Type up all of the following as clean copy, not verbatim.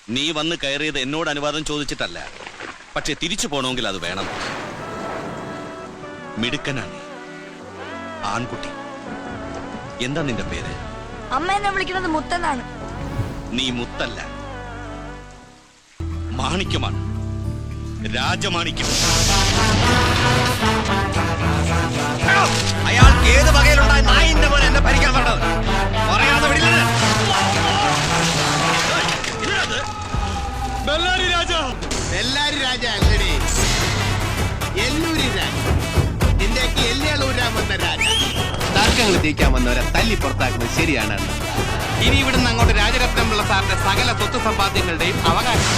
നീ വന്ന് കയറിയത് എന്നോട് അനുവാദം ചോദിച്ചിട്ടല്ല. പക്ഷെ തിരിച്ചു പോണമെങ്കിൽ അത് വേണം. മിടുക്കനാണ്, ആൺകുട്ടി. എന്താ നിന്റെ പേര്? അമ്മ എന്നെ വിളിക്കുന്നത് മുത്തെന്നാണ്. നീ മുത്തല്ല, മാണിക്യമാണ്. രാജമാണിക്യം. അയാൾക്ക് ഏത് വകയിലുണ്ടായ നായിന്റെ പോലെ എന്നെ ഭരിക്കാൻ പറഞ്ഞത് പറയാതെ വിടില്ല. ബെല്ലാരി രാജ അല്ലടി, എല്ലൂരി രാജ. ഇന്ത്യക്ക് എല്ലൂരാൻ വന്ന രാജ. തർക്കങ്ങൾ തീക്കാൻ വന്നവരെ തല്ലി പുറത്താക്കുന്നത് ശരിയാണ്. ഇനി ഇവിടുന്ന് അങ്ങോട്ട് രാജരത്നമുള്ള സാറിന്റെ സകല സ്വത്ത് സമ്പാദ്യങ്ങളുടെയും അവകാശം.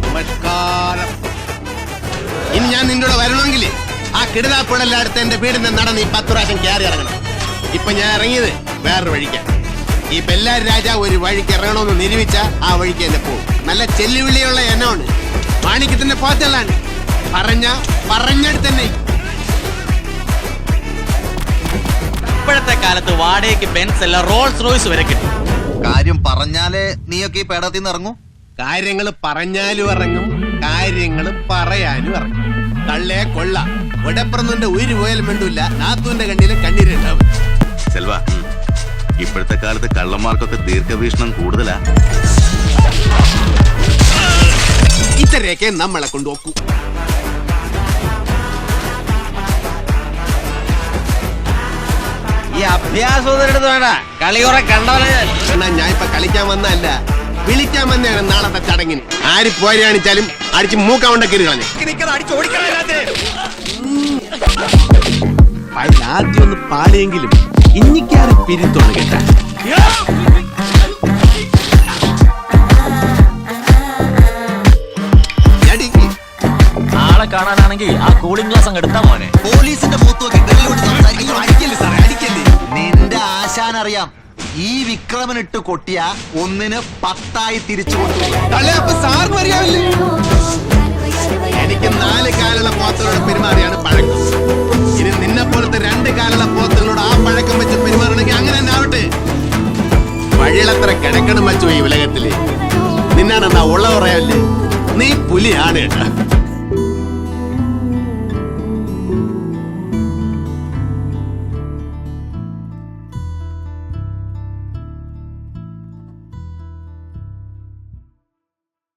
നമസ്കാരം. ഇനി ഞാൻ നിന്റെ കൂടെ വരണമെങ്കിൽ ആ കിടതാപ്പുഴല്ലാടുത്ത് എന്റെ വീടിന്റെ നട നീ 10 പ്രാവശ്യം കയറി ഇറങ്ങണം. ഇപ്പൊ ഞാൻ ഇറങ്ങിയത് വേറൊരു വഴിക്കാണ്. ഈ ബെല്ലാരി രാജ ഒരു വഴിക്ക് ഇറങ്ങണമെന്ന് നിരൂപിച്ച ആ വഴിക്ക് എന്നെ പോകും. നല്ല ചെല്ലുവിളിയുള്ള എണ്ണമാണ്. മാണിക്യത്തിന്റെ പോത്തല്ലാണ്. പറഞ്ഞെടുത്തന്നെ. ഇപ്പോഴത്തെ കാലത്ത് വാടകയ്ക്ക് ബെൻസ് അല്ല റോൾസ് റോയ്സ് വരെ കിട്ടും. കാര്യം പറഞ്ഞാലേ നീയൊക്കെ ഈ പേടത്തിൽ നിന്ന് ഇറങ്ങൂ. കാര്യങ്ങൾ പറഞ്ഞാലും ഇറങ്ങും, കാര്യങ്ങൾ പറയാനും ഇറങ്ങും. തള്ളേ കൊള്ള ഒടപ്പുറന്നുന്റെ ഉയിര് പോയാലും വേണ്ടില്ല, നാത്തൂന്റെ കണ്ണിലെ കണ്ണീരുണ്ടാവും. സെൽവ, ഇപ്പോഴത്തെ കാലത്ത് കള്ളന്മാർക്കൊക്കെ ദീർഘവീക്ഷണം കൂടുതലാ. ഇത്രയൊക്കെ നമ്മളെ കൊണ്ടുപോക്കൂ. ഈ അഭ്യാസം എടുത്ത് വേണ്ട, കളിയുറ കണ്ടവനെ ഞാൻ ഇപ്പൊ കളിക്കാൻ വന്നല്ല, വിളിക്കാൻ വന്നതാണ് നാളത്തെ ചടങ്ങിന്. ആര് പോയി കാണിച്ചാലും അടിച്ച് മൂക്കവണ്ട കയറി കളഞ്ഞു. ആദ്യം ഒന്ന് പാടിയെങ്കിലും ഇന്നിക്കാറ് പിരിത്തോണ് കേട്ടാ. ആളെ കാണാനാണെങ്കിൽ ആ കൂളിംഗ് ഗ്ലാസ് അങ്ങ് എടുത്താ മോനെ. പോലീസിന്റെ മൂത്തോക്കി നിന്റെ ആശാൻ അറിയാം. ഈ വിക്രമനിട്ട് കൊട്ടിയ 1-ന് 10 തിരിച്ചു സാറിന് അറിയാവില്ലേ? എനിക്ക് 4 കാലുള്ള പോത്തുകളോട് പെരുമാറിയാണ് പഴക്കം. ഇനി നിന്നെ പോലത്തെ 2 കാലുള്ള പോത്തുകളോട് ആ പഴക്കം വെച്ച് പെരുമാറണമെങ്കിൽ അങ്ങനെ തന്നെ ആവട്ടെ. വഴിയിലത്ര കിടക്കണം വച്ചു ഈ ഉലകത്തില്. നിന്നാണെന്നാ ഉള്ള പറയാവില്ലേ, നീ പുലിയാണ് കേട്ടാ.